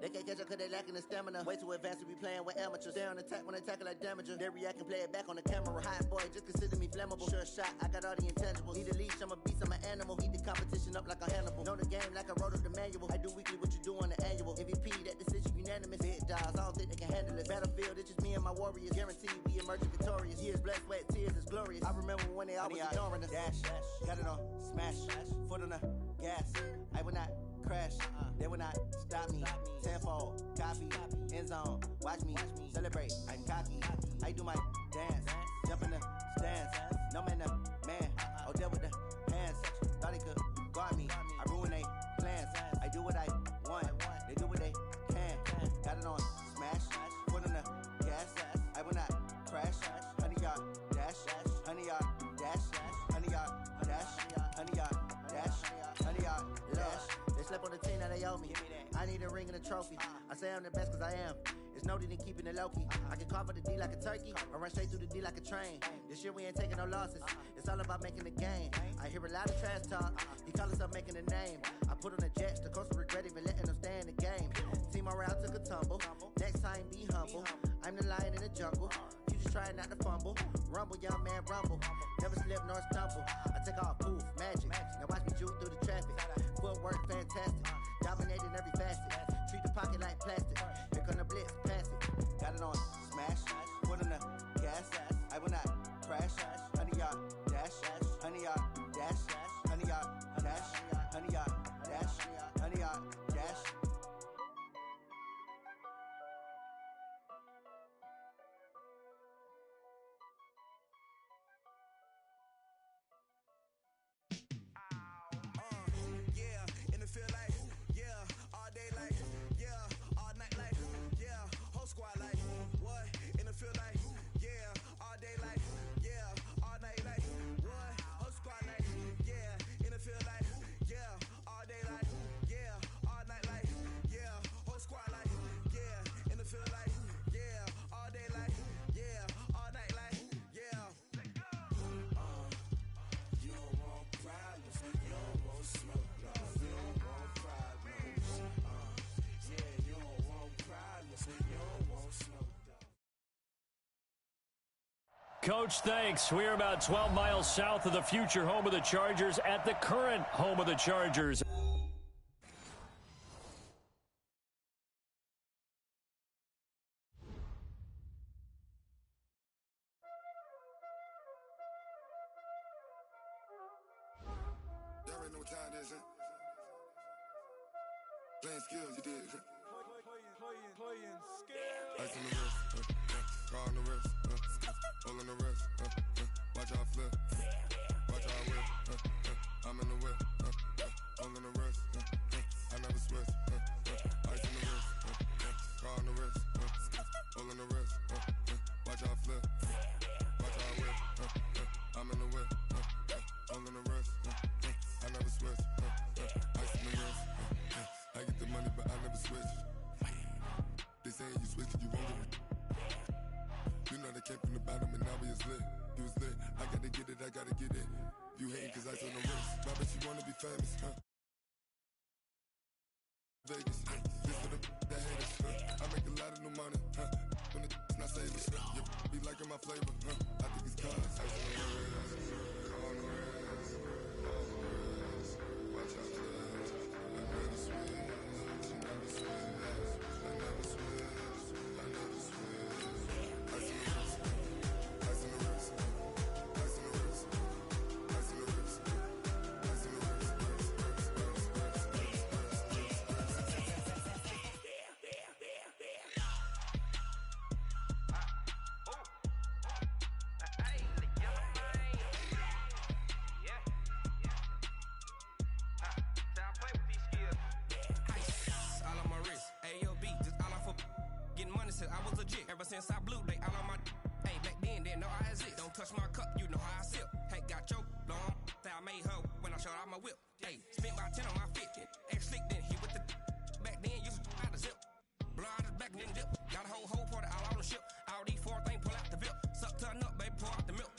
They can't catch up cause they lacking the stamina. Way too advanced to be playing with amateurs. Stay on attack when they tackle like damager. They react and play it back on the camera. Hot boy, just consider me flammable. Sure shot, I got all the intangibles. Need a leash, I'm a beast, I'm an animal. Heat the competition up like a Hannibal. Know the game like I wrote up the manual. I do weekly what you do on the annual. MVP, that decision unanimous. Big dogs, I don't think they can handle it. Battlefield, it's just me and my warriors. Guaranteed we emerging victorious. Years, blood, sweat, tears is glorious. I remember when they always ignoring us. Dash, got it on, smash, foot on the gas. I will not crash, they will not stop me. Tenfold, copy, end zone, watch me celebrate. I'm cocky, I do my dance, jump in the stands. No man, the man, oh deal with the hands. Thought he could guard me, I ruin they plans. I do what I want, they do what they can. Got it on, smash, foot on the gas. I will not crash, 100-yard dash, 100-yard dash, 100-yard dash, 100-yard dash, 100-yard dash. They slept on the team, now they owe me. I need a ring and a trophy. I say I'm the best cause I am. It's noted in keeping it low-key. I can carve up the D like a turkey, or run straight through the D like a train. This year we ain't taking no losses. It's all about making the game. I hear a lot of trash talk. He call himself making a name. I put on the Jets, the coach will regret even letting them stay in the game. Team morale took a tumble. Next time be humble. I'm the lion in the jungle. You just try not to fumble. Rumble, young man, rumble. Never slip nor stumble. I take off, poof, magic. Now watch me juke through the traffic. Footwork fantastic. Dominating every facet. Treat the pocket like plastic. Here come the blitz, pass it. Got it on, smash. Foot on the gas. I will not crash. 100-yard dash. 100-yard dash. 100-yard dash. 100-yard dash. 100-yard dash. Coach, thanks. We're about 12 miles south of the future home of the Chargers at the current home of the Chargers. Y'all already know what time it is, huh? Playing skills, you did. Playing skills. Ice on the wrist, car on the wrist, hole in the wrist, watch how I flip, watch how I whip, I'm in the whip, hole in the wrist, I never switch, ice on the wrist, car on the wrist, hole in the wrist, watch how I flip, watch how I whip, I'm in the whip, hole in the wrist, I never switch, ice on the wrist, I get the money but I never switch. They saying you switch cause you won't get it. You know they came from the bottom and now we is lit. You was lit, I gotta get it, I gotta get it. You hating cause ice on the wrist. I bet you wanna be famous, huh? Vegas, this for the that haters, I make a lot of new money, when it's not saving, you be liking my flavor, I think it's cause ice on the wrist, on the wrist, on the wrist. Watch out for that, I never switch, I never switch, I never switch, I never switch. Ice on the wrist, ice on the wrist, ice on the wrist, ice on the wrist, ice on the wrist, all on my wrist, AOB, just all off of getting money since I was legit. Ever since I blew, they all on my. Hey, back then, didn't know I exist. Don't touch my cup, you know how I sip. Hey, got your long. Say I made her when I showed out my whip. Hey, spent about 10 on my fit. Ex-slick, then he with the. Back then, used to out the zip. Blow out his back, then dip. Got a whole party all on the ship. All these four things pull out the VIP. Suck to a nut, baby, pour out the milk.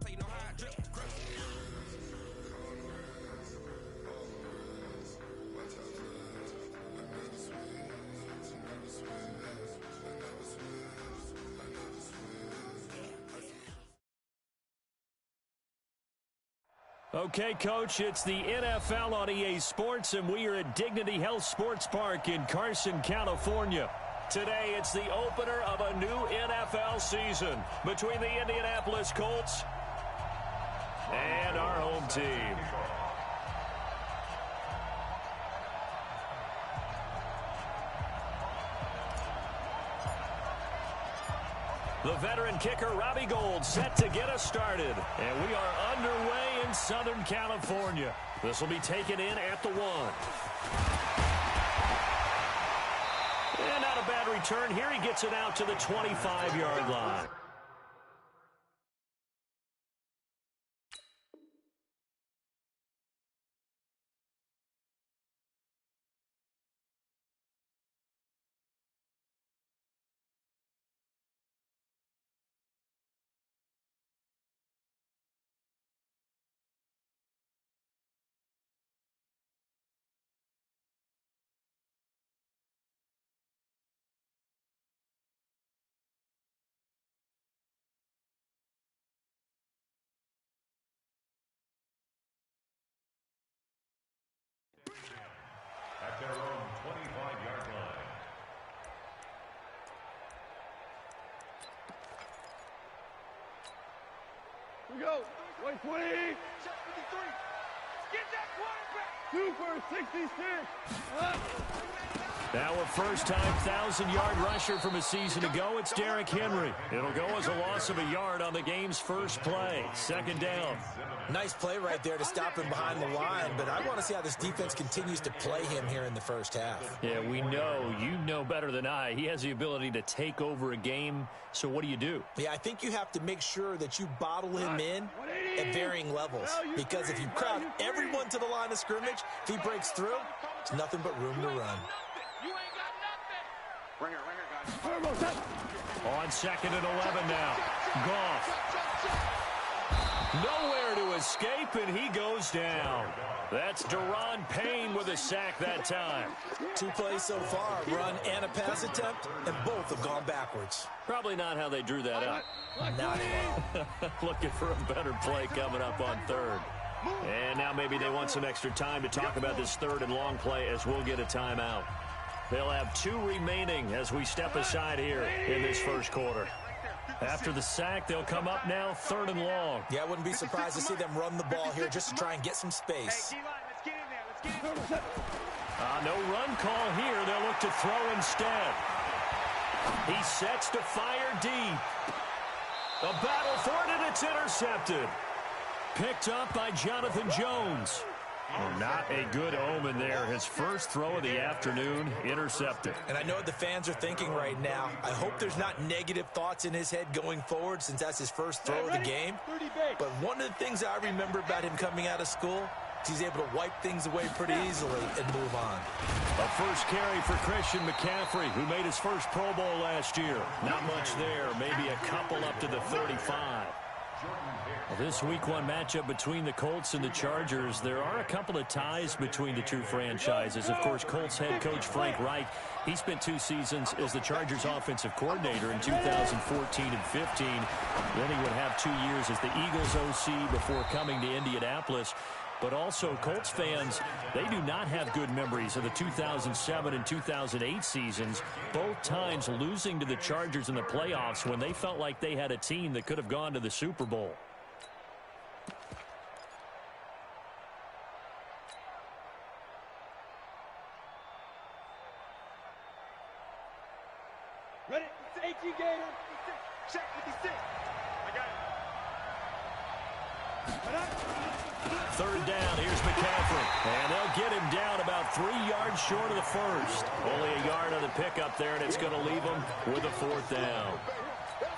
So you know how I drip. Grip. watch out for that, I never switch. Okay, Coach, it's the NFL on EA Sports, and we are at Dignity Health Sports Park in Carson, California. Today, it's the opener of a new NFL season between the Indianapolis Colts and our home team. The veteran kicker, Robbie Gould, set to get us started. And we are underway in Southern California. This will be taken in at the 1. And not a bad return. Here he gets it out to the 25-yard line. At their own 25-yard line. Here we go. 120. Check 53. Get that quarterback. 2 for 66. Now a first-time 1,000-yard rusher from a season ago. It's Derrick Henry. It'll go as a loss of a yard on the game's first play. Second down. Nice play right there to stop him behind the line, but I want to see how this defense continues to play him here in the first half. Yeah, we know. You know better than I. He has the ability to take over a game, so what do you do? Yeah, I think you have to make sure that you bottle him in at varying levels, because if you crowd everyone to the line of scrimmage, if he breaks through, it's nothing but room to run. You ain't got nothing. Right here, guys. On 2nd and 11 now. Goff. Nowhere to escape, and he goes down. That's Daron Payne with a sack that time. 2 plays so far, run and a pass attempt, and both have gone backwards. Probably not how they drew that up. Not at all. Looking for a better play coming up on 3rd. And now maybe they want some extra time to talk about this 3rd and long play as we'll get a timeout. They'll have 2 remaining as we step aside here in this first quarter. After the sack, they'll come up now 3rd and long. Yeah, I wouldn't be surprised to see them run the ball here just to try and get some space. No run call here. They'll look to throw instead. He sets to fire deep. A battle for it, and it's intercepted. Picked up by Jonathan Jones. Not a good omen there. His first throw of the afternoon, intercepted. And I know what the fans are thinking right now. I hope there's not negative thoughts in his head going forward, since that's his first throw of the game. But one of the things I remember about him coming out of school is he's able to wipe things away pretty easily and move on. A first carry for Christian McCaffrey, who made his first Pro Bowl last year. Not much there, maybe a couple up to the 35. Well, this Week 1 matchup between the Colts and the Chargers, there are a couple of ties between the two franchises. Of course, Colts head coach Frank Reich, he spent 2 seasons as the Chargers offensive coordinator in 2014 and 15. Then he would have 2 years as the Eagles OC before coming to Indianapolis. But also, Colts fans, they do not have good memories of the 2007 and 2008 seasons, both times losing to the Chargers in the playoffs when they felt like they had a team that could have gone to the Super Bowl. Ready? It's AT Gator. Check 56. I got it. 3rd down, here's McCaffrey. And they'll get him down about 3 yards short of the first. Only a yard on the pickup there, and it's going to leave him with a 4th down.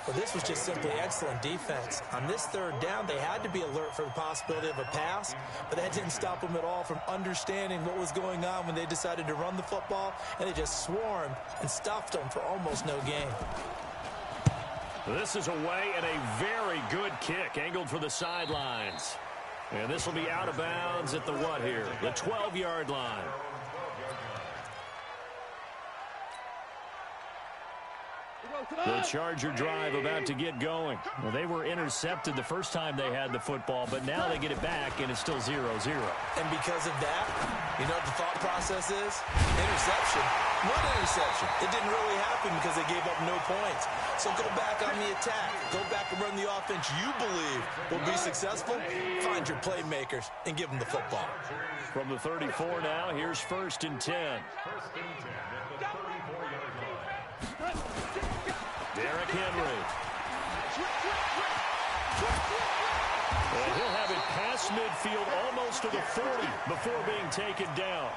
Well, this was just simply excellent defense. On this 3rd down, they had to be alert for the possibility of a pass, but that didn't stop them at all from understanding what was going on when they decided to run the football, and they just swarmed and stuffed them for almost no gain. This is away, and a very good kick, angled for the sidelines. And this will be out of bounds at the what here? The 12-yard line. The Charger drive about to get going. Well, they were intercepted the first time they had the football, but now they get it back, and it's still 0-0. And because of that, you know what the thought process is? Interception. One interception. It didn't really happen because they gave up no points. So go back on the attack. Go back and run the offense you believe will be successful. Find your playmakers and give them the football. From the 34 now, here's 1st and 10. Derrick Henry. And he'll have it past midfield almost to the 40 before being taken down.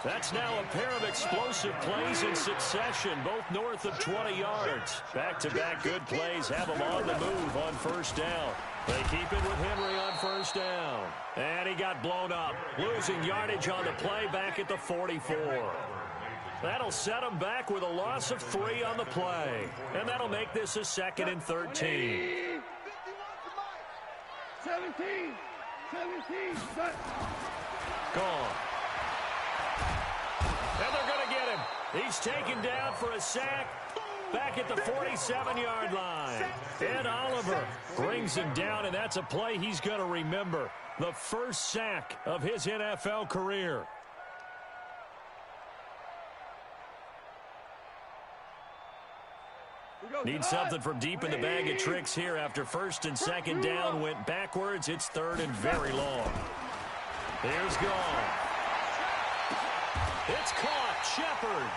That's now a pair of explosive plays in succession, both north of 20 yards. Back-to-back good plays have them on the move on 1st down. They keep it with Henry on 1st down. And he got blown up, losing yardage on the play back at the 44. That'll set him back with a loss of 3 on the play. And that'll make this a 2nd and 13. 17. Gone. And they're going to get him. He's taken down for a sack back at the 47-yard line. Ed Oliver brings him down, and that's a play he's going to remember. The first sack of his NFL career. Need something from deep in the bag of tricks here after 1st and 2nd down went backwards. It's 3rd and very long. Here's gone. It's caught. Shepard.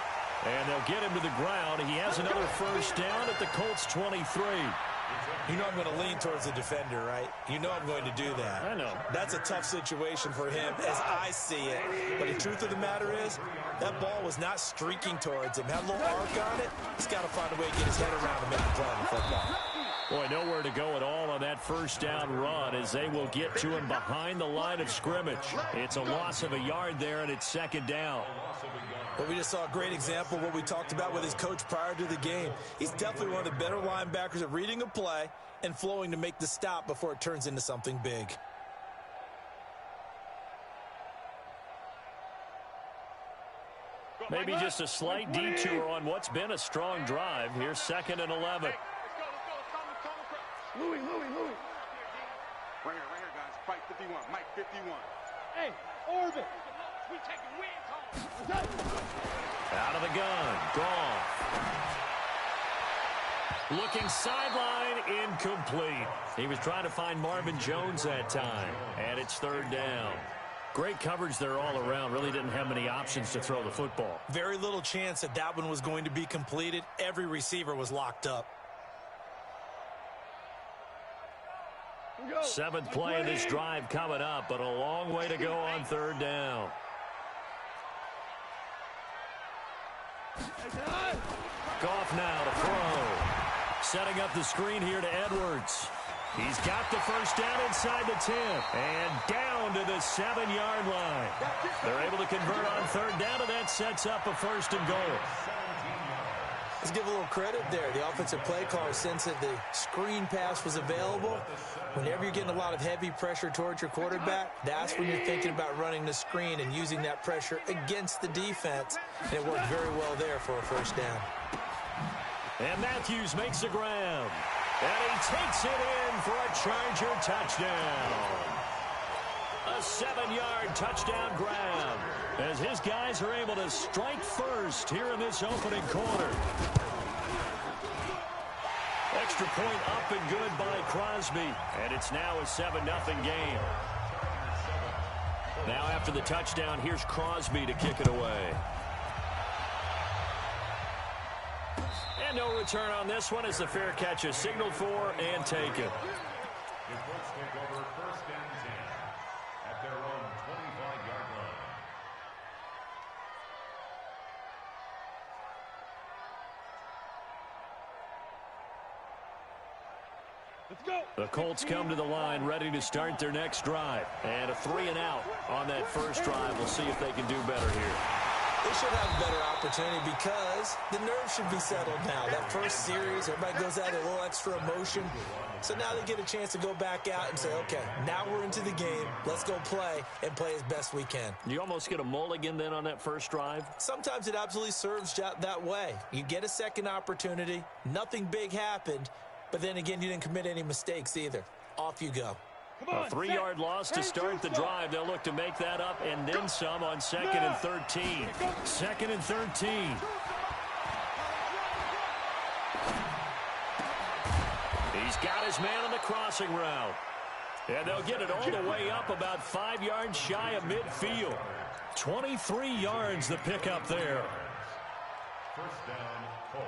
And they'll get him to the ground. He has another 1st down at the Colts 23. You know I'm going to lean towards the defender, right? You know I'm going to do that. I know. That's a tough situation for him as I see it. But the truth of the matter is, that ball was not streaking towards him. Had a little arc on it. He's got to find a way to get his head around and make the play on the football. Boy, nowhere to go at all on that 1st down run as they will get to him behind the line of scrimmage. It's a loss of a yard there, and it's 2nd down. Well, we just saw a great example of what we talked about with his coach prior to the game. He's definitely one of the better linebackers at reading a play and flowing to make the stop before it turns into something big. Maybe just a slight detour on what's been a strong drive. Here's 2nd and 11. Louis. Right here, guys. Fight 51. Mike 51. Hey, orbit. We taking wins home. Out of the gun. Gone. Looking sideline, incomplete. He was trying to find Marvin Jones that time. And it's 3rd down. Great coverage there all around. Really didn't have many options to throw the football. Very little chance that that one was going to be completed. Every receiver was locked up. 7th play of this drive coming up, but a long way to go on 3rd down. Goff now to throw. Setting up the screen here to Edwards. He's got the 1st down inside the 10 and down to the 7-yard line. They're able to convert on 3rd down, and that sets up a 1st and goal. Let's give a little credit there. The offensive play caller sensed that the screen pass was available. Whenever you're getting a lot of heavy pressure towards your quarterback, that's when you're thinking about running the screen and using that pressure against the defense. And it worked very well there for a 1st down. And Matthews makes the ground. And he takes it in for a Charger touchdown. A 7-yard touchdown grab as his guys are able to strike first here in this opening quarter. Extra point up and good by Crosby. And it's now a 7-0 game. Now after the touchdown, here's Crosby to kick it away. And no return on this one as the fair catch is signaled for and taken. The Colts take over 1st and 10 at their own 25-yard line. Let's go. The Colts come to the line ready to start their next drive. And a 3-and-out on that first drive. We'll see if they can do better here. They should have a better opportunity because the nerves should be settled now. That first series, everybody goes out with a little extra emotion. So now they get a chance to go back out and say, okay, now we're into the game. Let's go play and play as best we can. You almost get a mulligan then on that first drive? Sometimes it absolutely serves that way. You get a second opportunity. Nothing big happened. But then again, you didn't commit any mistakes either. Off you go. A 3-yard loss to start the drive. They'll look to make that up and then some on 2nd and 13. 2nd and 13. He's got his man on the crossing route. And they'll get it all the way up about 5 yards shy of midfield. 23 yards the pickup there. First down, Colts.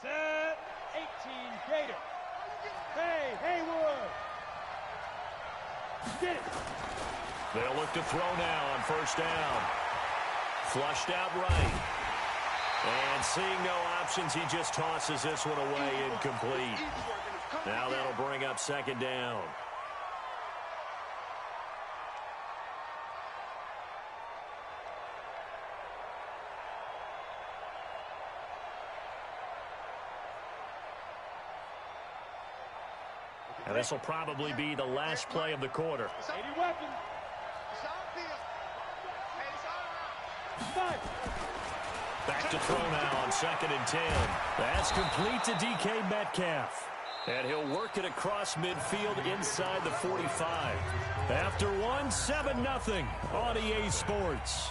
Set 18 Gator. Hey, Haywood. Get it. They'll look to throw now on first down. Flushed out right. And seeing no options, he just tosses this one away incomplete. Now that'll bring up 2nd down. And this will probably be the last play of the quarter. 80 weapons. Back to throw now on 2nd and 10. That's complete to DK Metcalf. And he'll work it across midfield inside the 45. After one, 7-0 on EA Sports.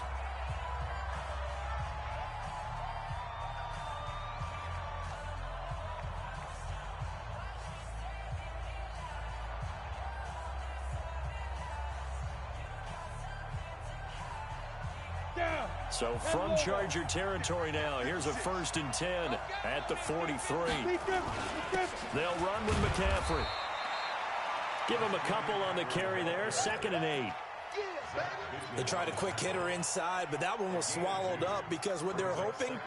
So from Charger territory now, here's a 1st and 10 at the 43. They'll run with McCaffrey. Give him a couple on the carry there, 2nd and 8. They tried a quick hitter inside, but that one was swallowed up because what they're hoping,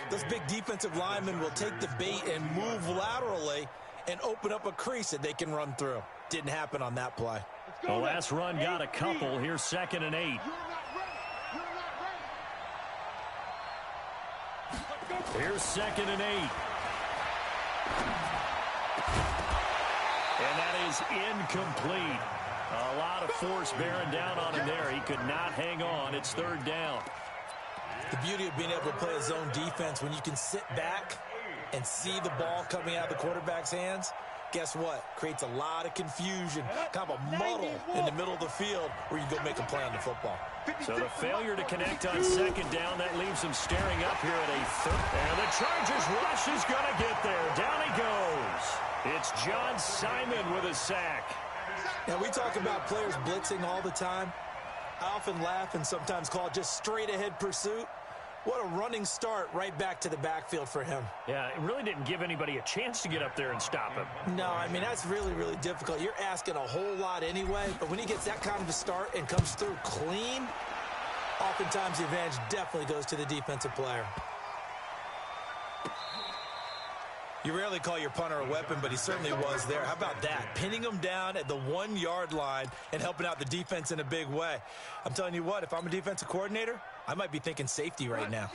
those big defensive linemen will take the bait and move laterally and open up a crease that they can run through. Didn't happen on that play. The last run got a couple. Here's 2nd and 8. Here's 2nd and 8. And that is incomplete. A lot of force bearing down on him there. He could not hang on. It's 3rd down. The beauty of being able to play a zone defense, when you can sit back and see the ball coming out of the quarterback's hands, guess what? Creates a lot of confusion, kind of a muddle in the middle of the field where you go make a play on the football. So the failure to connect on 2nd down, that leaves him staring up here at a 3rd. And the Chargers rush is going to get there. Down he goes. It's John Simon with a sack. Now, we talk about players blitzing all the time. I often laugh and sometimes call it just straight-ahead pursuit. What a running start right back to the backfield for him. Yeah, it really didn't give anybody a chance to get up there and stop him. No, I mean, that's really, really difficult. You're asking a whole lot anyway, but when he gets that kind of a start and comes through clean, oftentimes the advantage definitely goes to the defensive player. You rarely call your punter a weapon, but he certainly was there. How about that? Pinning him down at the 1-yard line and helping out the defense in a big way. I'm telling you what, if I'm a defensive coordinator, I might be thinking safety right now.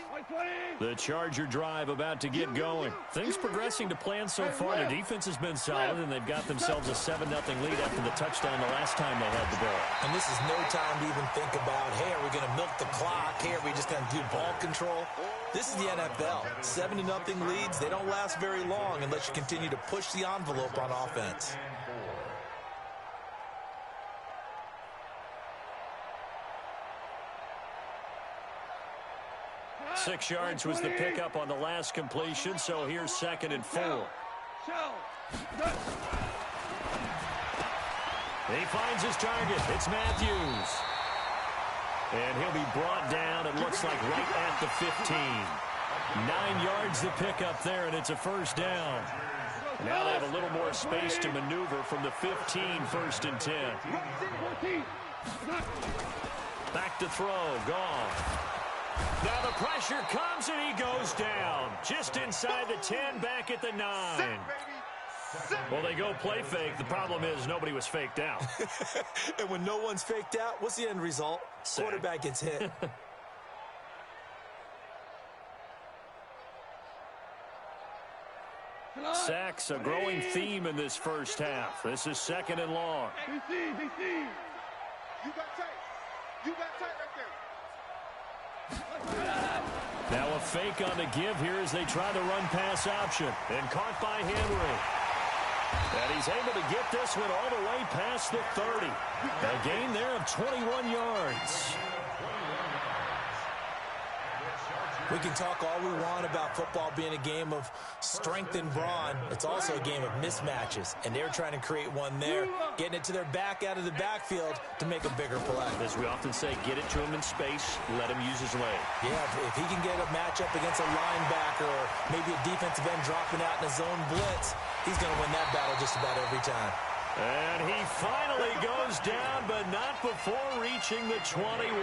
The Charger drive about to get going. Things progressing to plan so far. Their defense has been solid, and they've got themselves a 7-0 lead after the touchdown the last time they had the ball. And this is no time to even think about, hey, are we going to milk the clock? Hey, are we just going to do ball control? This is the NFL. 7-0 leads, they don't last very long unless you continue to push the envelope on offense. Six yards was the pickup on the last completion, so here's 2nd and 4. He finds his target. It's Matthews. And he'll be brought down, it looks like, right at the 15. 9 yards the pickup there, and it's a 1st down. Now they have a little more space to maneuver from the 15, 1st and 10. Back to throw, gone. Now the pressure comes, and he goes down. Just inside the 10, back at the 9. Well, they go play fake. The problem is nobody was faked out. And when no one's faked out, what's the end result? Quarterback gets hit. Sacks, a growing theme in this first half. This is 2nd and long. DC. You got tight. You got tight right there. Now a fake on the give here as they try the run-pass option. And caught by Henry. And he's able to get this one all the way past the 30. A gain there of 21 yards. We can talk all we want about football being a game of strength and brawn. It's also a game of mismatches, and they're trying to create one there, getting it to their back out of the backfield to make a bigger play. As we often say, get it to him in space, let him use his leg. Yeah, if he can get a matchup against a linebacker or maybe a defensive end dropping out in a zone blitz, he's going to win that battle just about every time. And he finally goes down, but not before reaching the 21.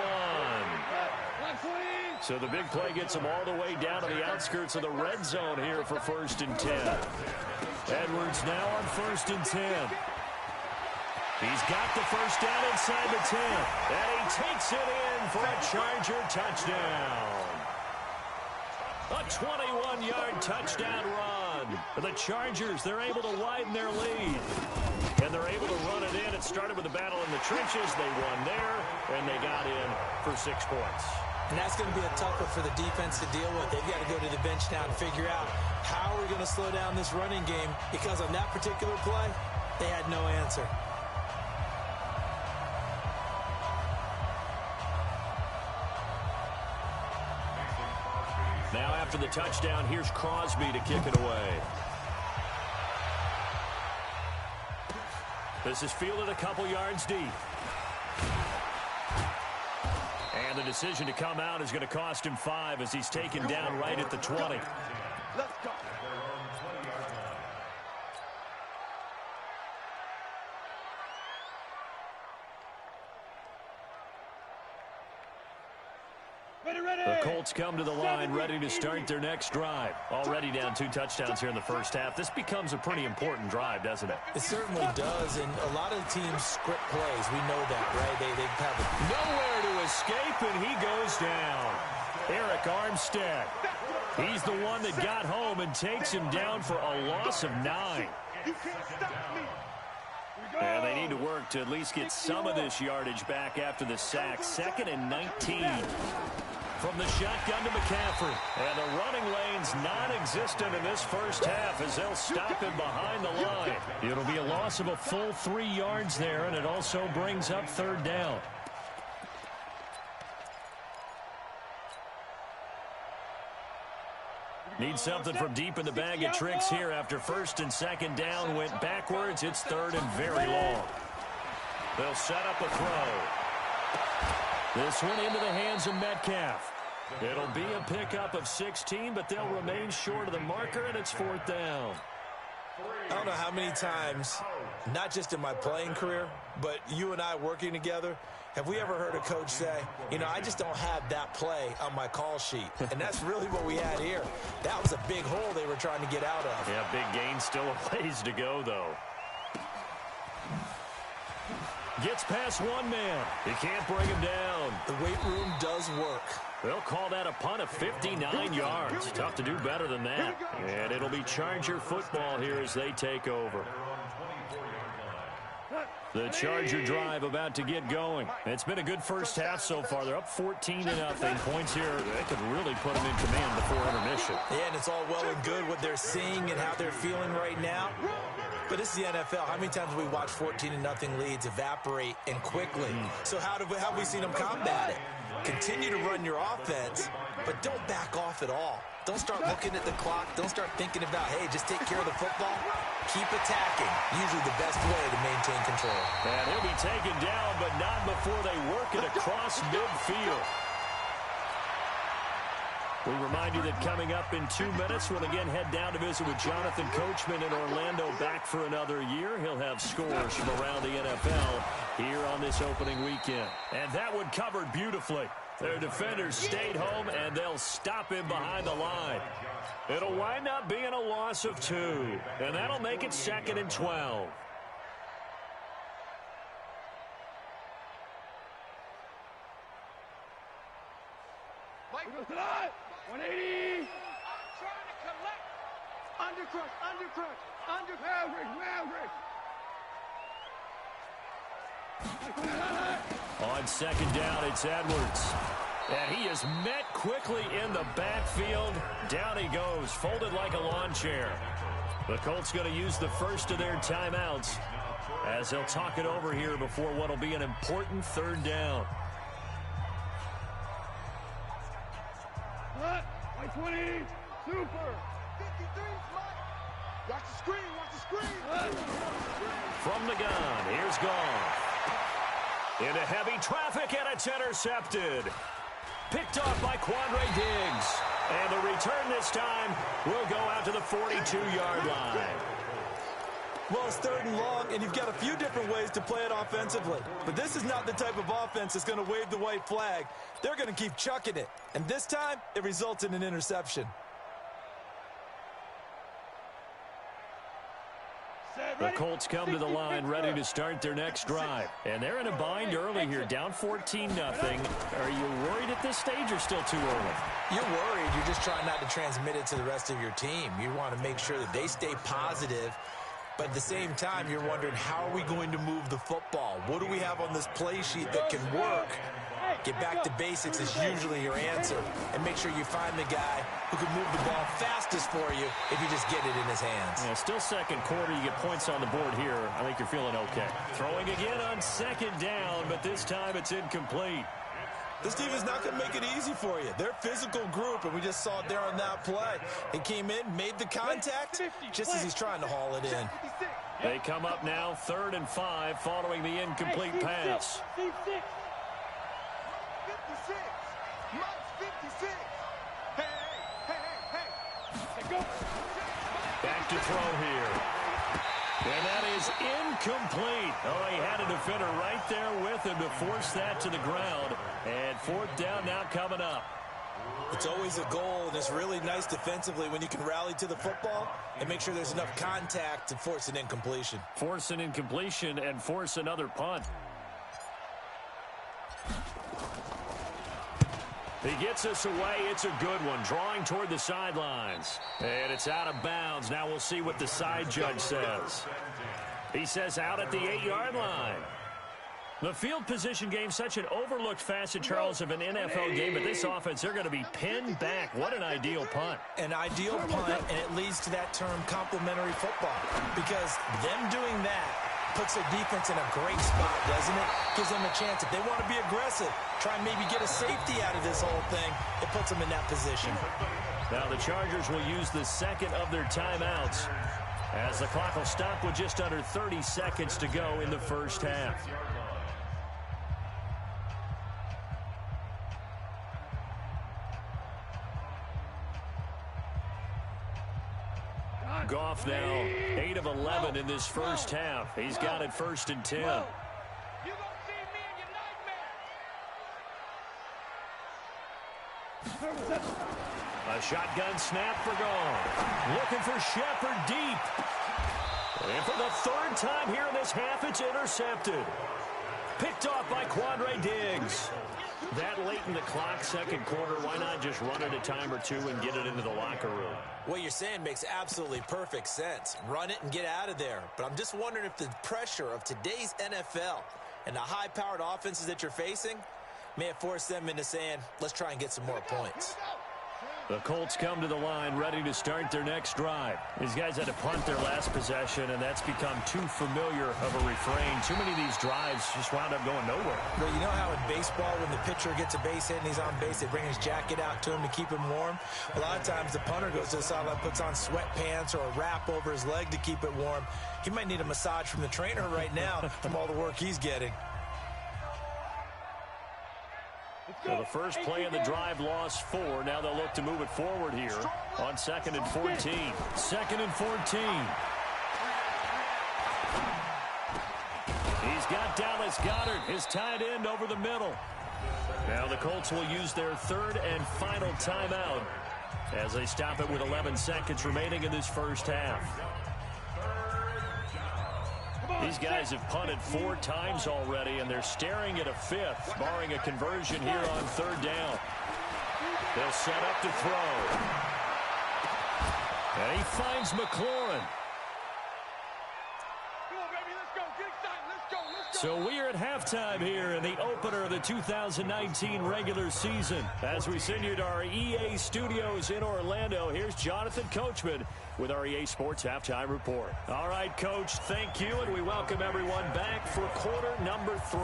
So the big play gets him all the way down to the outskirts of the red zone here for 1st and 10. Edwards now on 1st and 10. He's got the first down inside the 10. And he takes it in for a Charger touchdown. A 21-yard touchdown run. For the Chargers, they're able to widen their lead. And they're able to run it in. It started with a battle in the trenches. They won there, and they got in for 6 points. And that's going to be a tough one for the defense to deal with. They've got to go to the bench now and figure out how are we going to slow down this running game, because on that particular play, they had no answer. Now after the touchdown, here's Crosby to kick it away. This is fielded a couple yards deep. And the decision to come out is going to cost him 5 as he's taken down right at the 20. Let's go. The Colts come to the line ready to start their next drive. Already down 2 touchdowns here in the first half. This becomes a pretty important drive, doesn't it? It certainly does, and a lot of teams script plays. We know that, right? They have nowhere to escape, and he goes down. Eric Armstead. He's the one that got home and takes him down for a loss of 9. You can't stop me. And they need to work to at least get some of this yardage back after the sack. 2nd and 19. From the shotgun to McCaffrey. And the running lane's non-existent in this first half as they'll stop him behind the line. It'll be a loss of a full 3 yards there, and it also brings up 3rd down. Need something from deep in the bag of tricks here after 1st and 2nd down went backwards. It's 3rd and very long. They'll set up a throw. This one into the hands of Metcalf. It'll be a pickup of 16, but they'll remain short of the marker, and it's 4th down. I don't know how many times, not just in my playing career, but you and I working together, have we ever heard a coach say, you know, I just don't have that play on my call sheet. And that's really what we had here. That was a big hole they were trying to get out of. Yeah, big gain, still a ways to go, though. Gets past one man. He can't bring him down. The weight room does work. They'll call that a punt of 59 yards. Tough to do better than that. And it'll be Charger football here as they take over. The Charger drive about to get going. It's been a good first half so far. They're up 14-0. Points here. They could really put them in command before intermission. Yeah, and it's all well and good what they're seeing and how they're feeling right now. But this is the NFL. How many times have we watched 14-0 leads evaporate and quickly? So how have we seen them combat it? Continue to run your offense, but don't back off at all. Don't start looking at the clock. Don't start thinking about, hey, just take care of the football. Keep attacking. Usually the best way to maintain control. And he'll be taken down, but not before they work it across midfield. We remind you that coming up in 2 minutes, we'll again head down to visit with Jonathan Coachman in Orlando, back for another year. He'll have scores from around the NFL here on this opening weekend. And that one covered beautifully. Their defenders stayed home, and they'll stop him behind the line. It'll wind up being a loss of 2, and that'll make it 2nd and 12. Mike, 180. I'm trying to collect. Undercrush. On 2nd down, it's Edwards. And he is met quickly in the backfield. Down he goes, folded like a lawn chair. The Colts going to use the first of their timeouts as they'll talk it over here before what will be an important 3rd down. What? 20. Super. 53. Watch the screen. From the gun, here's Goff. Into heavy traffic, and it's intercepted. Picked off by Quandre Diggs. And the return this time will go out to the 42-yard line. Well, it's 3rd and long, and you've got a few different ways to play it offensively. But this is not the type of offense that's going to wave the white flag. They're going to keep chucking it. And this time, it results in an interception. The Colts come to the line ready to start their next drive. And they're in a bind early here, down 14-0. Are you worried at this stage or still too early? You're worried. You're just trying not to transmit it to the rest of your team. You want to make sure that they stay positive. But at the same time, you're wondering, how are we going to move the football? What do we have on this play sheet that can work? Get back to basics is usually your answer. And make sure you find the guy who can move the ball fastest for you if you just get it in his hands. Yeah, still 2nd quarter. You get points on the board here. I think you're feeling okay. Throwing again on 2nd down, but this time it's incomplete. This team is not going to make it easy for you. They're a physical group, and we just saw it there on that play. He came in, made the contact, just as he's trying to haul it in. They come up now 3rd and 5 following the incomplete pass. 56. Mike's 56. Hey. Go. Back to throw here. And that is incomplete. Oh, he had a defender right there with him to force that to the ground. And 4th down now coming up. It's always a goal, and it's really nice defensively when you can rally to the football and make sure there's enough contact to force an incompletion. Force an incompletion and force another punt. He gets us away. It's a good one. Drawing toward the sidelines. And it's out of bounds. Now we'll see what the side judge says. He says out at the 8-yard line. The field position game, such an overlooked facet, Charles, of an NFL game. But this offense, they're going to be pinned back. What an ideal punt. An ideal punt, and it leads to that term complementary football. Because them doing that puts their defense in a great spot, doesn't it? Gives them a chance. If they want to be aggressive, try and maybe get a safety out of this whole thing, it puts them in that position. Now the Chargers will use the 2nd of their timeouts as the clock will stop with just under 30 seconds to go in the first half. Goff now 8 of 11 in this first half. He's got it 1st and 10. A shotgun snap for Goff. Looking for Shepard deep. And for the 3rd time here in this half, it's intercepted. Picked off by Quandre Diggs. That late in the clock, 2nd quarter, why not just run it a time or two and get it into the locker room? What you're saying makes absolutely perfect sense. Run it and get out of there. But I'm just wondering if the pressure of today's NFL and the high-powered offenses that you're facing may have forced them into saying, let's try and get some more points. The Colts come to the line ready to start their next drive. These guys had to punt their last possession, and that's become too familiar of a refrain. Too many of these drives just wound up going nowhere. Well, you know how in baseball, when the pitcher gets a base hit and he's on base, they bring his jacket out to him to keep him warm? A lot of times the punter goes to the sideline, puts on sweatpants or a wrap over his leg to keep it warm. He might need a massage from the trainer right now from all the work he's getting. So the first play of the drive lost 4. Now they'll look to move it forward here on 2nd and 14. 2nd and 14. He's got Dallas Goedert, his tight end, over the middle. Now the Colts will use their 3rd and final timeout as they stop it with 11 seconds remaining in this first half. These guys have punted 4 times already, and they're staring at a 5th, barring a conversion here on 3rd down. They'll set up to throw. And he finds McLaurin. So we are at halftime here in the opener of the 2019 regular season. As we send you to our EA studios in Orlando, here's Jonathan Coachman with our EA Sports Halftime Report. All right, Coach, thank you, and we welcome everyone back for quarter number 3.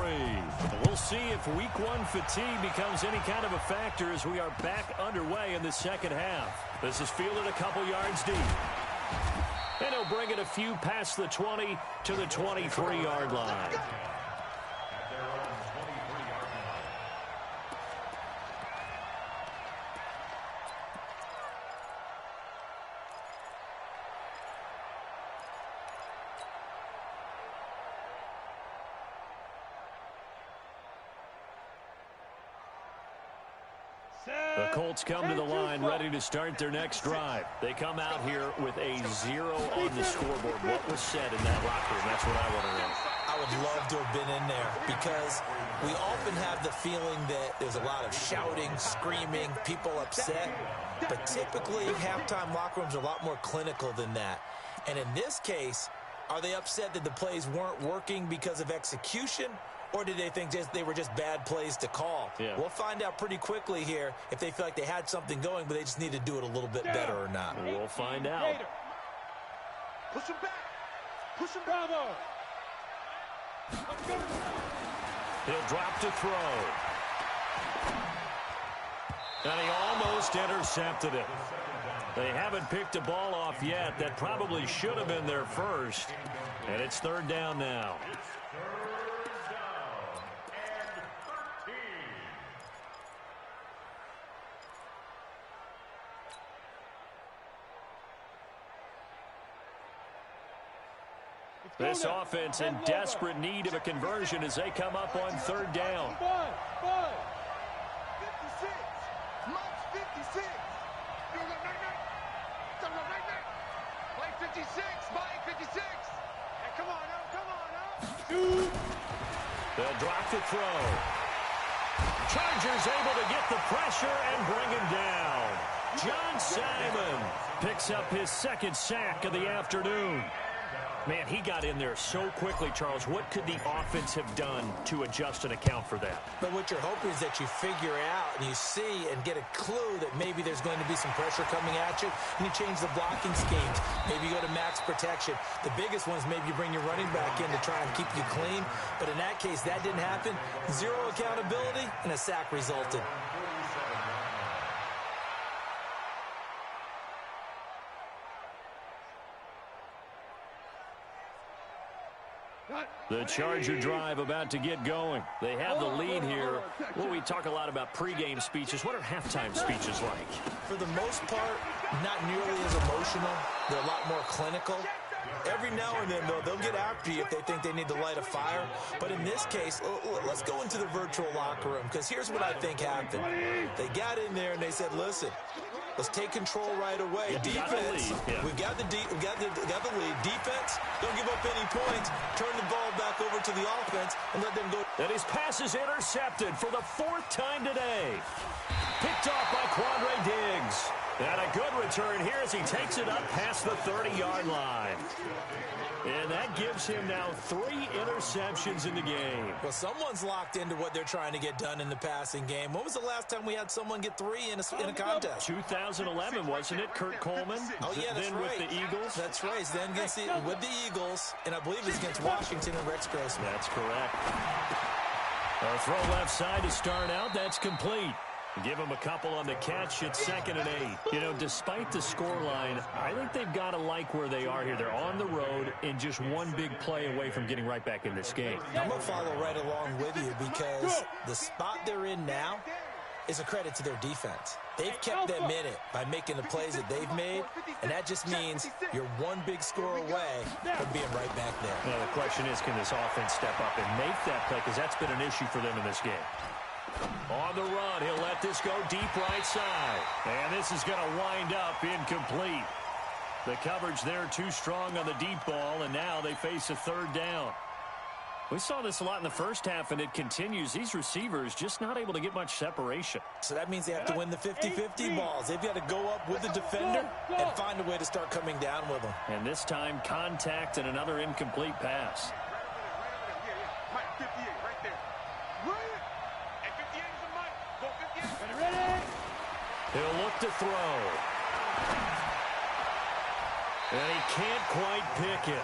We'll see if week 1 fatigue becomes any kind of a factor as we are back underway in the second half. This is fielded a couple yards deep. And he'll bring it a few past the 20 to the 23-yard line. The Colts come to the line ready to start their next drive. They come out here with a 0 on the scoreboard. What was said in that locker room? That's what I want to know. I would love to have been in there because we often have the feeling that there's a lot of shouting, screaming, people upset. But typically, halftime locker rooms are a lot more clinical than that. And in this case, are they upset that the plays weren't working because of execution? Or did they think they were just bad plays to call? Yeah. We'll find out pretty quickly here if they feel like they had something going, but they just need to do it a little bit better or not. We'll find out. Push him back. Push him back. He'll drop to throw. And he almost intercepted it. They haven't picked a ball off yet. That probably should have been their first. And it's 3rd down now. This offense in desperate need of a conversion as they come up on 3rd down. 56. Mike's 56. Play 56. Mike 56. Hey, come on now. They'll drop to throw. Chargers able to get the pressure and bring him down. John Simon picks up his 2nd sack of the afternoon. Man, he got in there so quickly, Charles. What could the offense have done to adjust and account for that? But what you're hoping is that you figure out and you see and get a clue that maybe there's going to be some pressure coming at you, and you change the blocking schemes. Maybe you go to max protection. The biggest one is maybe you bring your running back in to try and keep you clean. But in that case, that didn't happen. 0 accountability, and a sack resulted. The Charger drive about to get going. They have the lead here. Well, we talk a lot about pregame speeches. What are halftime speeches like? For the most part, not nearly as emotional. They're a lot more clinical. Every now and then, though, they'll get after you if they think they need to light a fire. But in this case, let's go into the virtual locker room, because here's what I think happened. They got in there and they said, listen, let's take control right away. Defense, we've got the lead. Defense, don't give up any points. Turn the ball back over to the offense and let them go. And his pass is intercepted for the 4th time today. Picked off by Quandre Diggs. And a good return here as he takes it up past the 30-yard line. And that gives him now 3 interceptions in the game. Well, someone's locked into what they're trying to get done in the passing game. When was the last time we had someone get 3 in a contest? 2011, wasn't it? Kurt Coleman? Oh, yeah, that's then right. With the Eagles? That's right. Then with the Eagles, and I believe it's against Washington and Rex Grossman. That's correct. A throw left side to start out. That's complete. Give them a couple on the catch. It's 2nd and 8. You know, despite the scoreline, I think they've got to like where they are here. They're on the road and just one big play away from getting right back in this game. I'm going to follow right along with you because the spot they're in now is a credit to their defense. They've kept them in it by making the plays that they've made, and that just means you're one big score away from being right back there. Now, the question is, can this offense step up and make that play? Because that's been an issue for them in this game. On the run, he'll let this go deep right side. And this is going to wind up incomplete. The coverage there too strong on the deep ball, and now they face a third down. We saw this a lot in the first half, and it continues. These receivers just not able to get much separation. So that means they have to win the 50-50 balls. They've got to go up with the defender and find a way to start coming down with them. And this time, contact and another incomplete pass. Mike, 58, right there. Right. And 58 is the Mike. Go 58. Ready? He'll look to throw. And he can't quite pick it.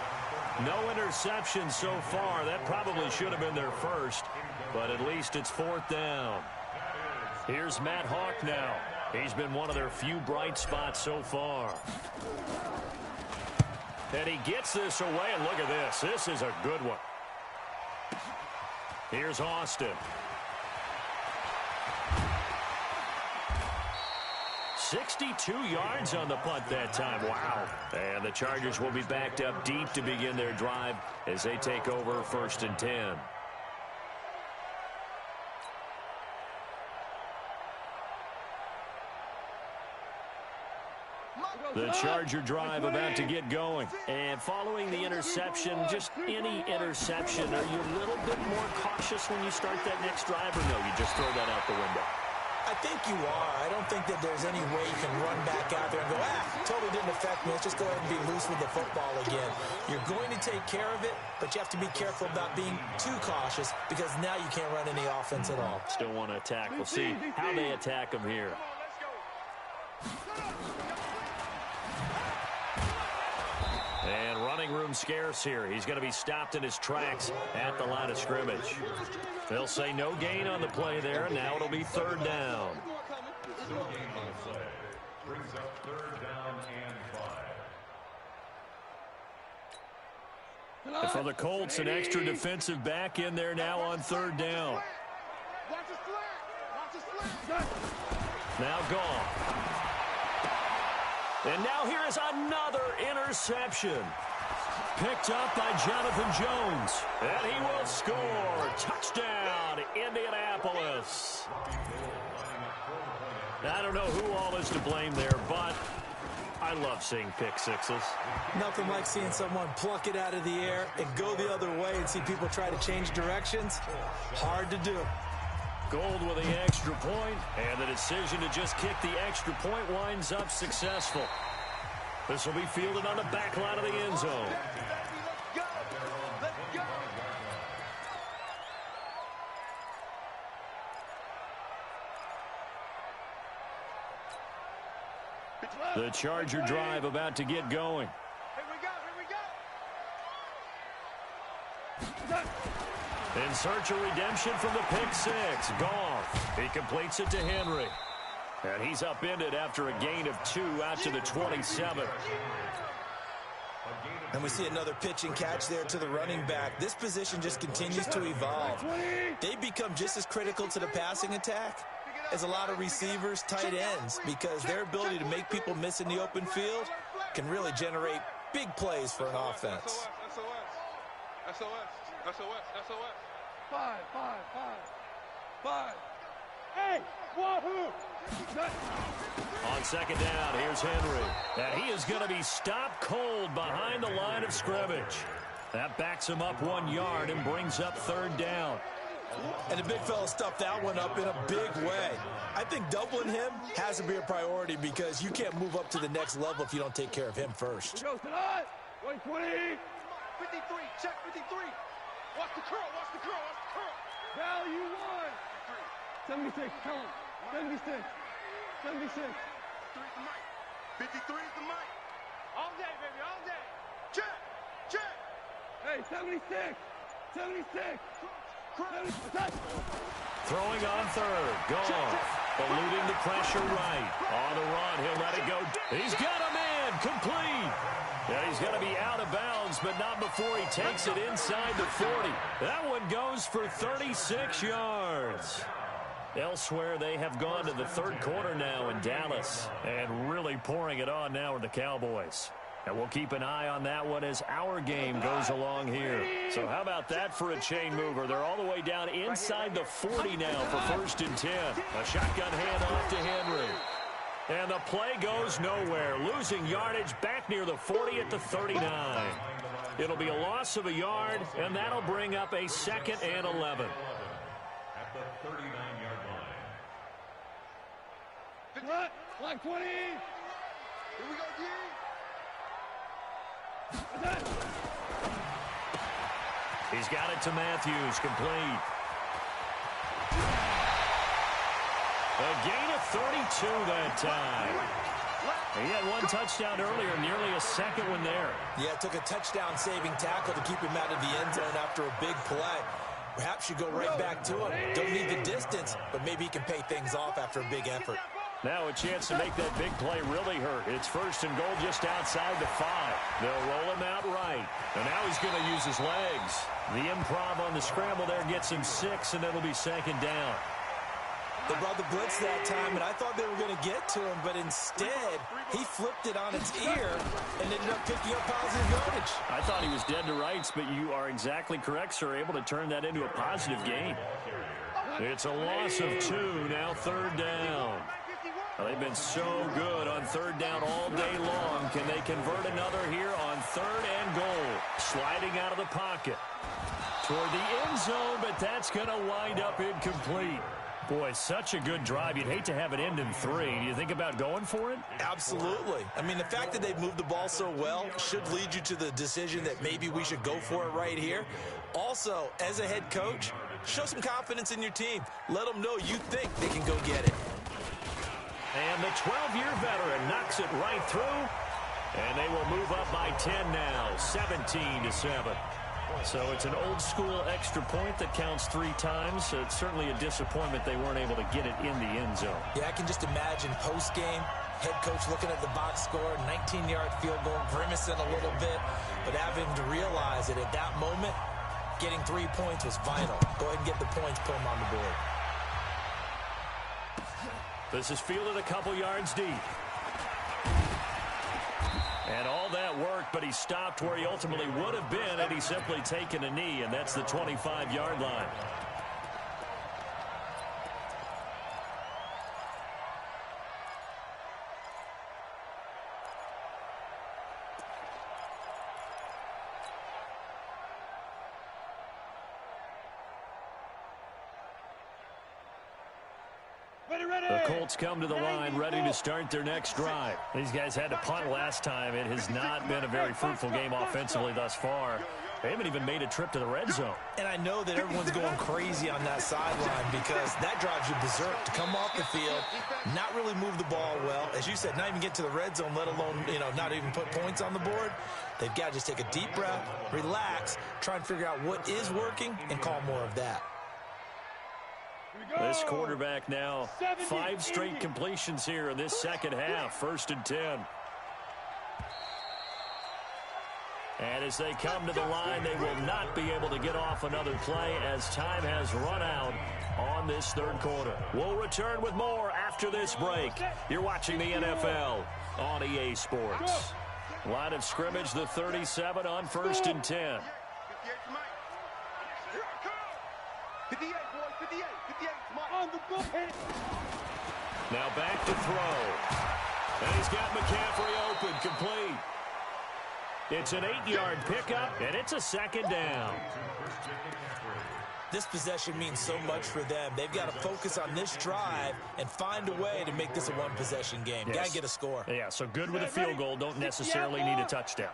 No interception so far. That probably should have been their first, but at least it's fourth down. Here's Matt Hawk now. He's been one of their few bright spots so far. And he gets this away, and look at this. This is a good one. Here's Austin. 62 yards on the punt that time. Wow. And the Chargers will be backed up deep to begin their drive as they take over 1st and 10. The Charger drive about to get going. And following the interception, just any interception, are you a little bit more cautious when you start that next drive, or no, you just throw that out the window? I think you are. I don't think that there's any way you can run back out there and go, totally didn't affect me. Let's just go ahead and be loose with the football again. You're going to take care of it, but you have to be careful about being too cautious because now you can't run any offense at all. Still want to attack. We'll see how they attack them here. And running room scarce here. He's going to be stopped in his tracks at the line of scrimmage. They'll say no gain on the play there. Now it'll be third down. Brings up third down and 5. And for the Colts, an extra defensive back in there now on third down. Now gone. And now here is another interception. Picked up by Jonathan Jones. And he will score. Touchdown, Indianapolis. I don't know who all is to blame there, but I love seeing pick sixes. Nothing like seeing someone pluck it out of the air and go the other way and see people try to change directions. Hard to do. Gold with the extra point, and the decision to just kick the extra point winds up successful. This will be fielded on the back line of the end zone. The Charger drive about to get going. In search of redemption from the pick six. Goff. He completes it to Henry. And he's upended after a gain of 2 out to the 27. And we see another pitch and catch there to the running back. This position just continues to evolve. They become just as critical to the passing attack as a lot of receivers, tight ends, because their ability to make people miss in the open field can really generate big plays for an offense. SOS. 5. Hey, wahoo! On second down, here's Henry. And he is going to be stopped cold behind the line of scrimmage. That backs him up 1 yard and brings up third down. And the big fella stuffed that one up in a big way. I think doubling him has to be a priority because you can't move up to the next level if you don't take care of him first. Go tonight. 120. 53, check 53. Watch the curl. Value 1. 76, count. 76. 76. 53 is the mic. 53 is the mic. All day, baby, all day. Check. Hey, 76. 76. Throwing on third. Goff. Eluding the pressure right. On the run. He'll let it go. He's got a man. Complete. Yeah, he's going to be out of bounds, but not before he takes it inside the 40. That one goes for 36 yards. Elsewhere, they have gone to the third quarter now in Dallas and really pouring it on now with the Cowboys. And we'll keep an eye on that one as our game goes along here. So how about that for a chain mover? They're all the way down inside the 40 now for 1st and 10. A shotgun handoff to Henry. And the play goes nowhere. Losing yardage back near the 40 at the 39. It'll be a loss of a yard, and that'll bring up a 2nd and 11. At the 39-yard line. Like 20. Here we go, D. He's got it to Matthews, complete. A gain of 32 that time. He had one touchdown earlier, nearly a second one there. Yeah, it took a touchdown-saving tackle to keep him out of the end zone after a big play. Perhaps you go right back to him. Don't need the distance, but maybe he can pay things off after a big effort. Now a chance to make that big play really hurt. It's 1st and goal just outside the 5. They'll roll him out right. And now he's going to use his legs. The improv on the scramble there gets him 6, and it'll be 2nd down. They brought the blitz that time, and I thought they were going to get to him, but instead, he flipped it on its ear and ended up picking up positive yardage. I thought he was dead to rights, but you are exactly correct, sir. Able to turn that into a positive gain. It's a loss of 2, now 3rd down. Well, they've been so good on 3rd down all day long. Can they convert another here on 3rd and goal? Sliding out of the pocket toward the end zone, but that's going to wind up incomplete. Boy, such a good drive. You'd hate to have it end in 3. Do you think about going for it? Absolutely. I mean, the fact that they've moved the ball so well should lead you to the decision that maybe we should go for it right here. Also, as a head coach, show some confidence in your team. Let them know you think they can go get it. And the 12-year veteran knocks it right through. And they will move up by 10 now, 17-7. So it's an old-school extra point that counts 3 times. So it's certainly a disappointment they weren't able to get it in the end zone. Yeah, I can just imagine post-game, head coach looking at the box score, 19-yard field goal, grimacing a little bit, but having to realize that at that moment, getting 3 points was vital. Go ahead and get the points, put them on the board. This is fielded a couple yards deep. And all that worked, but he stopped where he ultimately would have been had he simply taken a knee, and that's the 25-yard line. The Colts come to the line ready to start their next drive. These guys had to punt last time. It has not been a very fruitful game offensively thus far. They haven't even made a trip to the red zone. And I know that everyone's going crazy on that sideline because that drives you berserk to come off the field, not really move the ball well. As you said, not even get to the red zone, let alone, not even put points on the board. They've got to just take a deep breath, relax, try and figure out what is working, and call more of that. This quarterback now, 5 straight completions here in this second half, 1st and 10. And as they come to the line, they will not be able to get off another play as time has run out on this third quarter. We'll return with more after this break. You're watching the NFL on EA Sports. Line of scrimmage, the 37 on 1st and 10. 58, boys, 58, 58, on the go. Now back to throw. And he's got McCaffrey open, complete. It's an 8-yard pickup, and it's a 2nd down. This possession means so much for them. They've got to focus on this drive and find a way to make this a one-possession game. Yes. Got to get a score. Yeah, so good with a field goal, don't necessarily need a touchdown.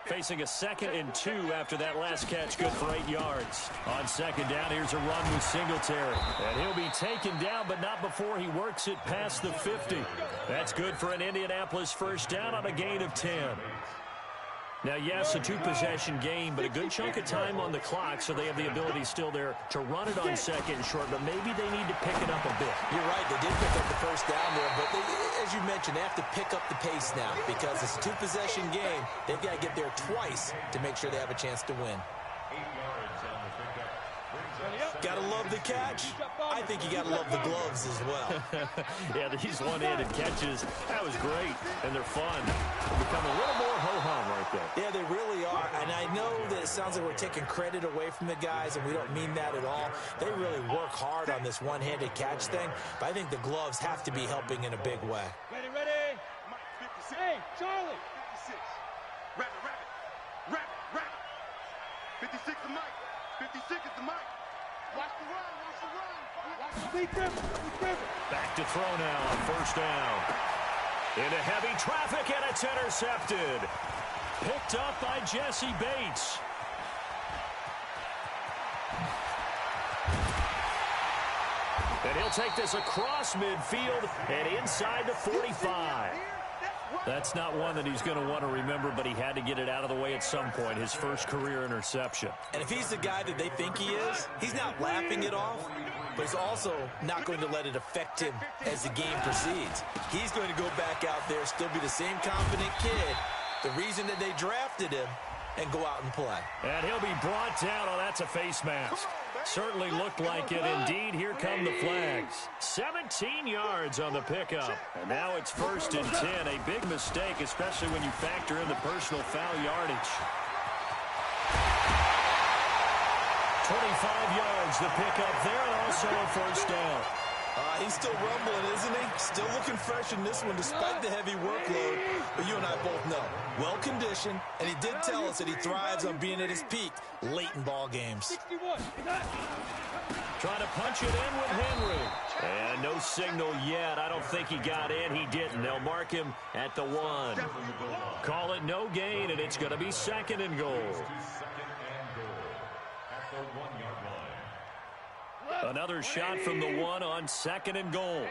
Facing a 2nd and 2 after that last catch, good for 8 yards. On 2nd down, here's a run with Singletary. And he'll be taken down, but not before he works it past the 50. That's good for an Indianapolis first down on a gain of 10. Now, yes, a 2-possession game, but a good chunk of time on the clock, so they have the ability still there to run it on 2nd and short, but maybe they need to pick it up a bit. You're right, they did pick up the first down there, but as you mentioned, they have to pick up the pace now because it's a 2-possession game. They've got to get there twice to make sure they have a chance to win. Got to love the one-handed catch, I think you got to love the gloves as well. Yeah, these one-handed catches, that was great, and they're fun. They become a little more ho-hum right there. Yeah, they really are, and I know that it sounds like we're taking credit away from the guys, and we don't mean that at all. They really work hard on this one-handed catch thing, but I think the gloves have to be helping in a big way. Ready, ready. Hey, Charlie. 56. Rabbit, rabbit. Rabbit, rabbit. 56 is Mike. 56 is the Mike. Watch the run, watch the run. Watch the Lee Griffin. Back to throw now on first down. Into heavy traffic, and it's intercepted. Picked up by Jesse Bates. And he'll take this across midfield and inside the 45. That's not one that he's going to want to remember, but he had to get it out of the way at some point, his first career interception. And if he's the guy that they think he is, he's not laughing it off, but he's also not going to let it affect him as the game proceeds. He's going to go back out there, still be the same confident kid, the reason that they drafted him, and go out and play. And he'll be brought down. Oh, that's a face mask. Certainly looked like it. Indeed, here come the flags. 17 yards on the pickup. And now it's 1st and 10. A big mistake, especially when you factor in the personal foul yardage. 25 yards the pickup there, and also a first down. He's still rumbling, isn't he? Still looking fresh in this one despite the heavy workload. But you and I both know, well-conditioned, and he did tell us that he thrives on being at his peak late in ball games. 61. Trying to punch it in with Henry. And no signal yet. I don't think he got in. He didn't. They'll mark him at the 1. Call it no gain, and it's going to be 2nd and goal. Another shot from the 1 on 2nd and goal.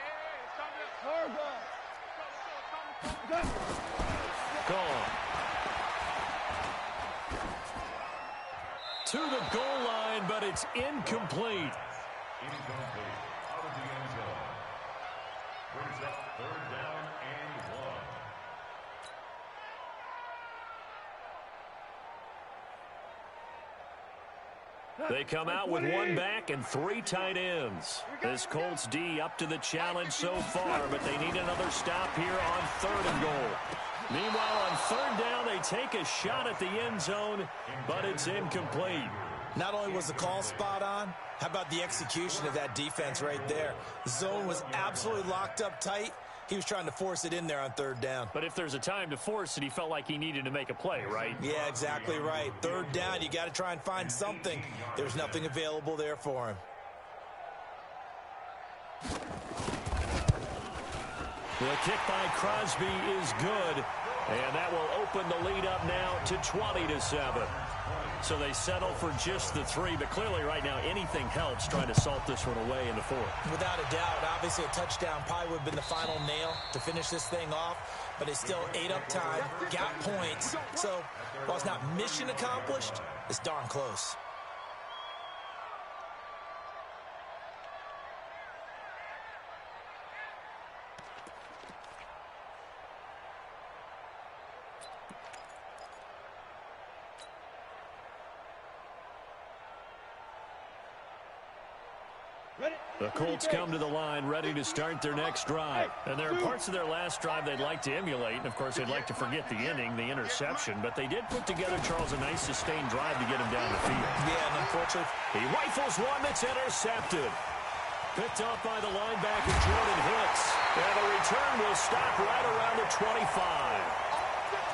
Gone. To the goal line, but it's incomplete. Incomplete. Out of the end zone. Brings up 3rd down and 1. They come out with 1 back and 3 tight ends. This Colts D up to the challenge so far, but they need another stop here on 3rd and goal. Meanwhile, on 3rd down, they take a shot at the end zone, but it's incomplete. Not only was the call spot on, how about the execution of that defense right there? The zone was absolutely locked up tight. He was trying to force it in there on 3rd down. But if there's a time to force it, he felt like he needed to make a play, right? Yeah, exactly right. 3rd down, you got to try and find something. There's nothing available there for him. The kick by Crosby is good, and that will open the lead up now to 20-7. So they settle for just the 3, but clearly right now anything helps trying to salt this one away in the 4th. Without a doubt, obviously a touchdown probably would have been the final nail to finish this thing off, but it's still ate up time, got points. So while it's not mission accomplished, it's darn close. The Colts come to the line ready to start their next drive. And there are parts of their last drive they'd like to emulate. And, of course, they'd like to forget the inning, the interception. But they did put together, Charles, a nice sustained drive to get him down the field. Yeah, and unfortunately, he rifles one that's intercepted. Picked off by the linebacker, Jordan Hicks. And the return will stop right around the 25.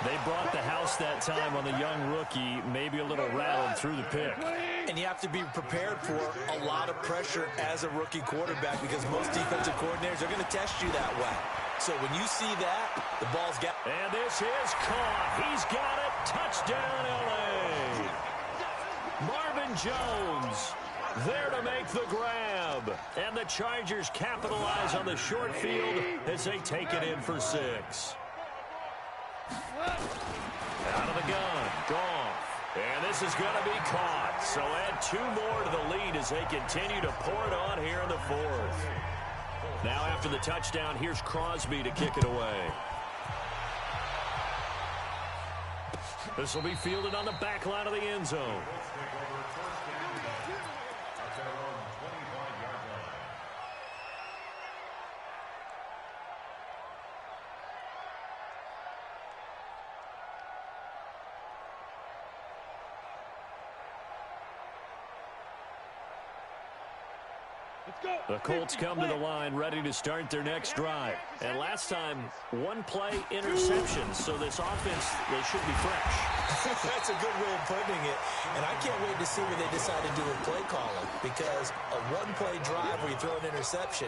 They brought the house that time on the young rookie, maybe a little rattled through the pick. And you have to be prepared for a lot of pressure as a rookie quarterback because most defensive coordinators are going to test you that way. So when you see that, the ball's got... And this is caught. He's got it. Touchdown, L.A. Marvin Jones there to make the grab. And the Chargers capitalize on the short field as they take it in for 6. Out of the gun, Goff. And this is going to be caught. So add 2 more to the lead as they continue to pour it on here in the 4th. Now after the touchdown, here's Crosby to kick it away. This will be fielded on the back line of the end zone. The Colts come to the line ready to start their next drive. And last time, one-play interceptions, so this offense, they should be fresh. That's a good way of putting it. And I can't wait to see what they decide to do with play calling, because a one-play drive where you throw an interception,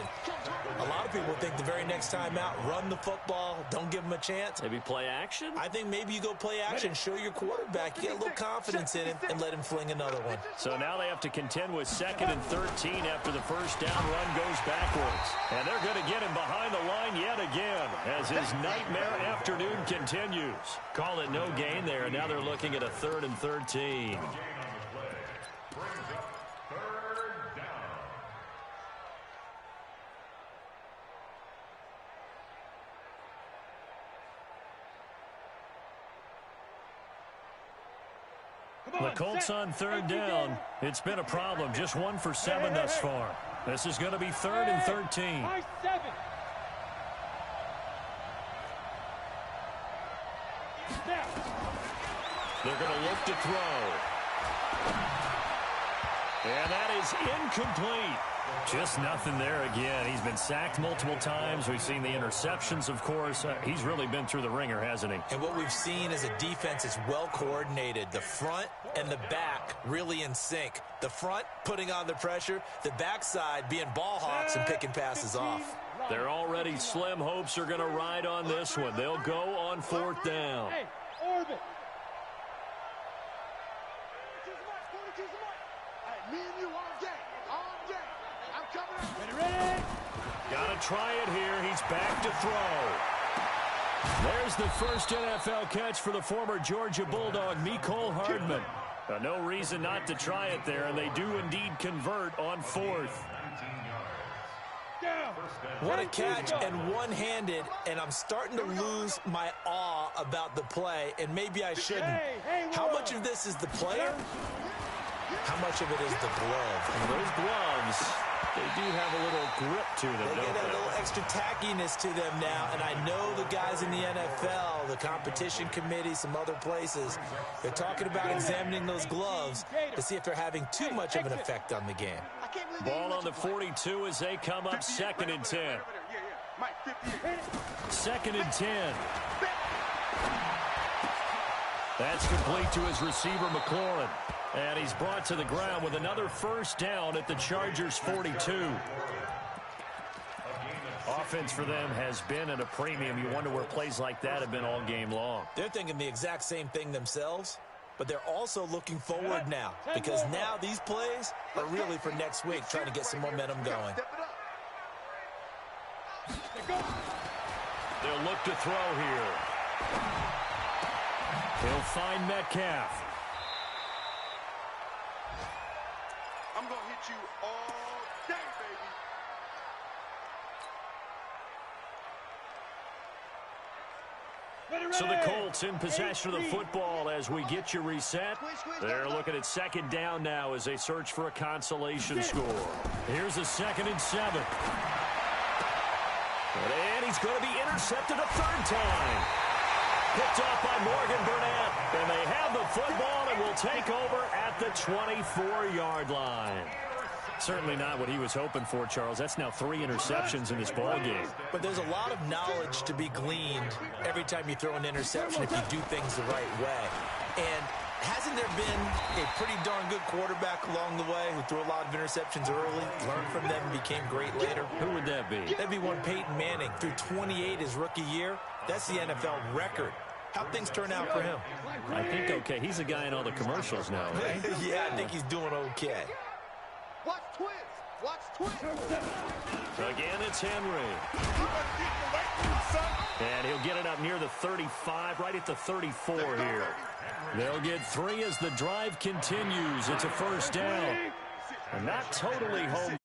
a lot of people think the very next time out, run the football, don't give them a chance. Maybe play action? I think maybe you go play action, show your quarterback, you get a little confidence in him, and let him fling another one. So now they have to contend with 2nd and 13 after the first down run goes backwards. And they're going to get him behind the line yet again as his nightmare afternoon continues. Call it no gain there, and now they're looking at a 3rd and 13. The Colts on 3rd down. It's been a problem. Just 1 for 7 thus far. This is going to be 3rd and 13. They're going to look to throw. And that is incomplete. Just nothing there again. He's been sacked multiple times. We've seen the interceptions, of course. He's really been through the ringer, hasn't he? And what we've seen is a defense that's well coordinated. The front and the back really in sync. The front putting on the pressure. The backside being ball hawks and picking passes off. Their already slim hopes are going to ride on this one. They'll go on 4th down. Hey, orbit. Me and you all day. All day. I'm coming up. Ready? Got to try it here. He's back to throw. There's the first NFL catch for the former Georgia Bulldog, Mecole Hardman. No reason not to try it there, and they do indeed convert on 4th. What a catch, and one-handed, and I'm starting to lose my awe about the play, and maybe I shouldn't. How much of this is the player? How much of it is the glove? And those gloves, they do have a little grip to them, They don't get a little extra tackiness to them now, and I know the guys in the NFL, the competition committee, some other places, they're talking about examining those gloves to see if they're having too much of an effect on the game. Ball on the 42 as they come up 2nd and 10. 2nd and 10. That's complete to his receiver, McLaurin. And he's brought to the ground with another first down at the Chargers' 42. Offense for them has been at a premium. You wonder where plays like that have been all game long. They're thinking the exact same thing themselves, but they're also looking forward now, because now these plays are really for next week, trying to get some momentum going. They'll look to throw here. He'll find Metcalf. I'm going to hit you all day, baby. So the Colts in possession of the football as we get you reset. They're looking at 2nd down now as they search for a consolation score. Here's a 2nd and 7. And he's going to be intercepted a 3rd time. Picked off by Morgan Burnett. And they have the football and will take over at the 24-yard line. Certainly not what he was hoping for, Charles. That's now 3 interceptions in this ball game. But there's a lot of knowledge to be gleaned every time you throw an interception if you do things the right way. And hasn't there been a pretty darn good quarterback along the way who threw a lot of interceptions early, learned from them, and became great later? Who would that be? That'd be one Peyton Manning. Threw 28 his rookie year. That's the NFL record. How'd things turn out for him? I think okay. He's a guy in all the commercials now, right? Yeah, I think he's doing okay. Watch twins. Watch twins. Again, it's Henry. And he'll get it up near the 35, right at the 34 here. They'll get 3 as the drive continues. It's a first down. And not totally home.